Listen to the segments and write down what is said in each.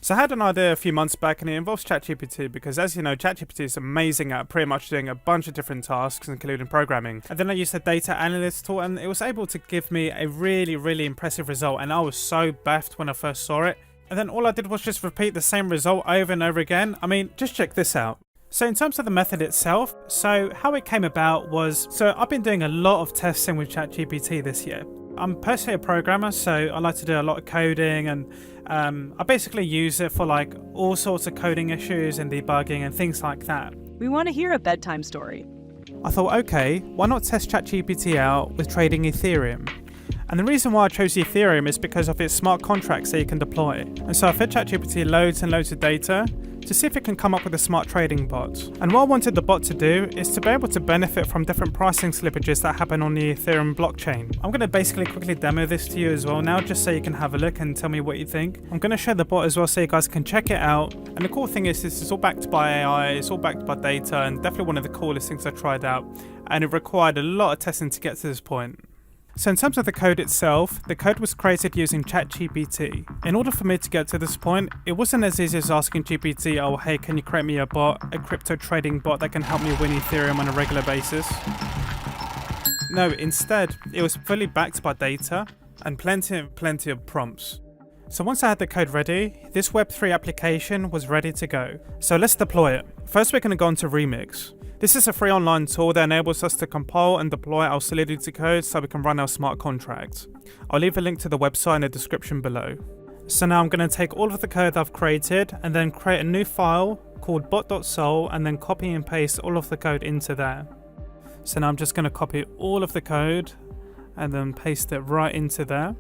So I had an idea a few months back, and it involves ChatGPT because, as you know, ChatGPT is amazing at pretty much doing a bunch of different tasks, including programming. And then I used the data analyst tool, and it was able to give me a really impressive result, and I was so baffed when I first saw it. And then all I did was just repeat the same result over and over again. I mean, just check this out. So in terms of the method itself, so how it came about was, so I've been doing a lot of testing with ChatGPT this year. I'm personally a programmer, so I like to do a lot of coding, and I basically use it for like all sorts of coding issues and debugging and things like that. We want to hear a bedtime story. I thought, okay, why not test ChatGPT out with trading Ethereum? And the reason why I chose Ethereum is because of its smart contracts that you can deploy. And so I fed ChatGPT loads and loads of data to see if it can come up with a smart trading bot. And what I wanted the bot to do is to be able to benefit from different pricing slippages that happen on the Ethereum blockchain. I'm going to basically quickly demo this to you as well now, just so you can have a look and tell me what you think. I'm going to share the bot as well so you guys can check it out. And the cool thing is this is all backed by AI, it's all backed by data, and definitely one of the coolest things I tried out. And it required a lot of testing to get to this point. So in terms of the code itself, the code was created using ChatGPT. In order for me to get to this point, it wasn't as easy as asking GPT, oh hey, can you create me a bot, a crypto trading bot that can help me win Ethereum on a regular basis? No, instead, it was fully backed by data and plenty of prompts. So once I had the code ready, this Web3 application was ready to go. So let's deploy it. First we're going to go into Remix. This is a free online tool that enables us to compile and deploy our Solidity code so we can run our smart contract. I'll leave a link to the website in the description below. So now I'm going to take all of the code I've created and then create a new file called bot.sol and then copy and paste all of the code into there. So now I'm just going to copy all of the code and then paste it right into there.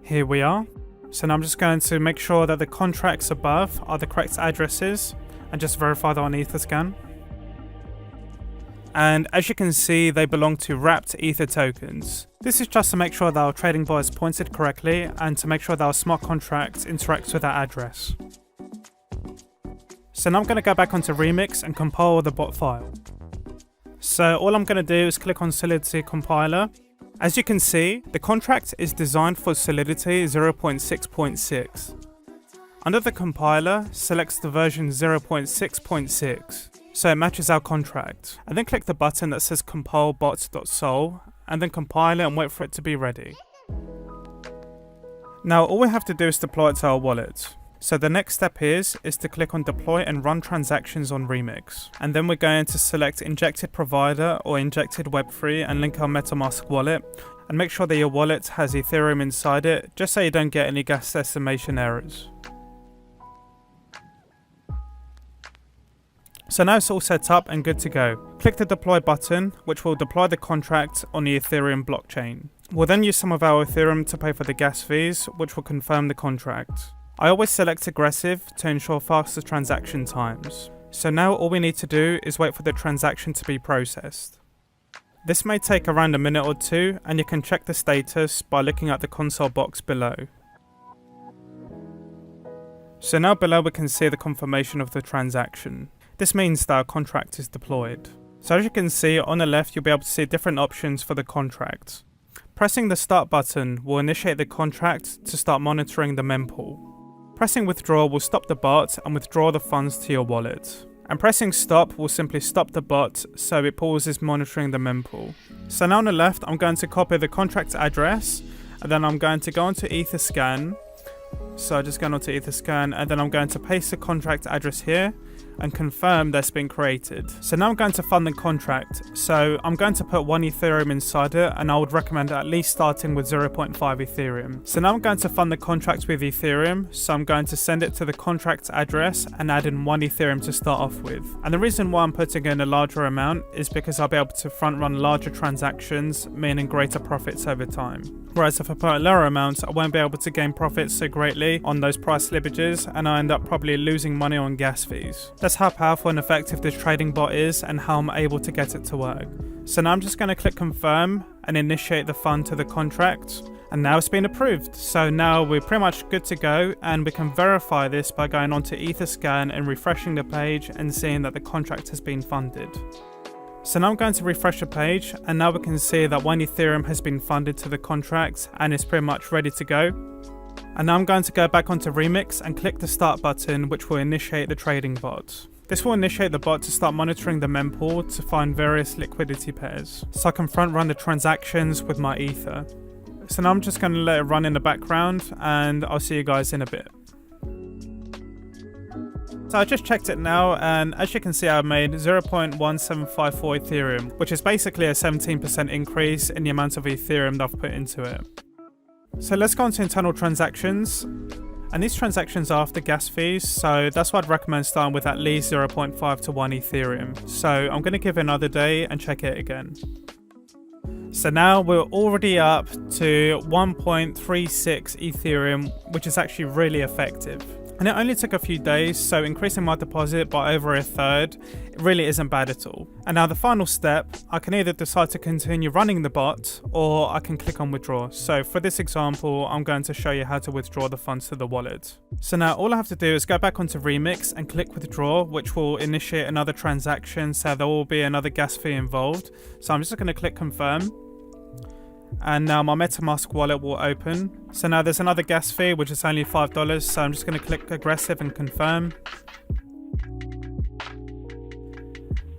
Here we are. So now I'm just going to make sure that the contracts above are the correct addresses and just verify that on Etherscan. And as you can see, they belong to wrapped Ether tokens. This is just to make sure that our trading bot is pointed correctly and to make sure that our smart contract interacts with that address. So now I'm going to go back onto Remix and compile the bot file. So all I'm going to do is click on Solidity compiler. As you can see, the contract is designed for Solidity 0.6.6. Under the compiler, select the version 0.6.6. So it matches our contract. And then click the button that says compile bot.sol and then compile it and wait for it to be ready. Now all we have to do is deploy it to our wallet. So the next step is to click on deploy and run transactions on Remix. And then we're going to select Injected provider or Injected Web3 and link our MetaMask wallet. And make sure that your wallet has Ethereum inside it, just so you don't get any gas estimation errors. So now it's all set up and good to go. Click the deploy button, which will deploy the contract on the Ethereum blockchain. We'll then use some of our Ethereum to pay for the gas fees, which will confirm the contract. I always select aggressive to ensure faster transaction times. So now all we need to do is wait for the transaction to be processed. This may take around a minute or two, and you can check the status by looking at the console box below. So now below we can see the confirmation of the transaction. This means that our contract is deployed. So as you can see on the left, you'll be able to see different options for the contract. Pressing the start button will initiate the contract to start monitoring the mempool. Pressing withdraw will stop the bot and withdraw the funds to your wallet. And pressing stop will simply stop the bot so it pauses monitoring the mempool. So now on the left, I'm going to copy the contract address and then I'm going to go onto Etherscan. So just going onto Etherscan and then I'm going to paste the contract address here and confirm that's been created. So now I'm going to fund the contract. So I'm going to put 1 Ethereum inside it, and I would recommend at least starting with 0.5 Ethereum. So now I'm going to fund the contract with Ethereum. So I'm going to send it to the contract address and add in 1 Ethereum to start off with. And the reason why I'm putting in a larger amount is because I'll be able to front run larger transactions, meaning greater profits over time. Whereas if I put a lower amount, I won't be able to gain profits so greatly on those price slippages, and I end up probably losing money on gas fees. That's how powerful and effective this trading bot is and how I'm able to get it to work. So now I'm just going to click confirm and initiate the fund to the contract, and now it's been approved. So now we're pretty much good to go, and we can verify this by going onto Etherscan and refreshing the page and seeing that the contract has been funded. So now I'm going to refresh the page, and now we can see that 1 Ethereum has been funded to the contract and it's pretty much ready to go. And now I'm going to go back onto Remix and click the start button, which will initiate the trading bot. This will initiate the bot to start monitoring the mempool to find various liquidity pairs, so I can front run the transactions with my Ether. So now I'm just going to let it run in the background, and I'll see you guys in a bit. So I just checked it now, and as you can see, I've made 0.1754 Ethereum, which is basically a 17% increase in the amount of Ethereum that I've put into it. So let's go on to internal transactions. And these transactions are after gas fees, so that's why I'd recommend starting with at least 0.5 to 1 Ethereum. So I'm going to give it another day and check it again. So now we're already up to 1.36 Ethereum, which is actually really effective. And it only took a few days, so increasing my deposit by over a third really isn't bad at all. And now the final step, I can either decide to continue running the bot or I can click on withdraw. So for this example, I'm going to show you how to withdraw the funds to the wallet. So now all I have to do is go back onto Remix and click withdraw, which will initiate another transaction, so there will be another gas fee involved. So I'm just going to click confirm. And now my MetaMask wallet will open. So now there's another gas fee, which is only $5. So I'm just going to click aggressive and confirm.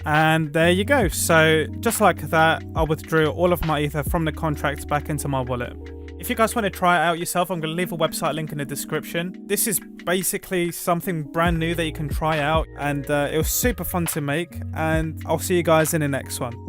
And there you go. So just like that, I withdrew all of my Ether from the contract back into my wallet. If you guys want to try it out yourself, I'm going to leave a website link in the description. This is basically something brand new that you can try out, and it was super fun to make, and I'll see you guys in the next one.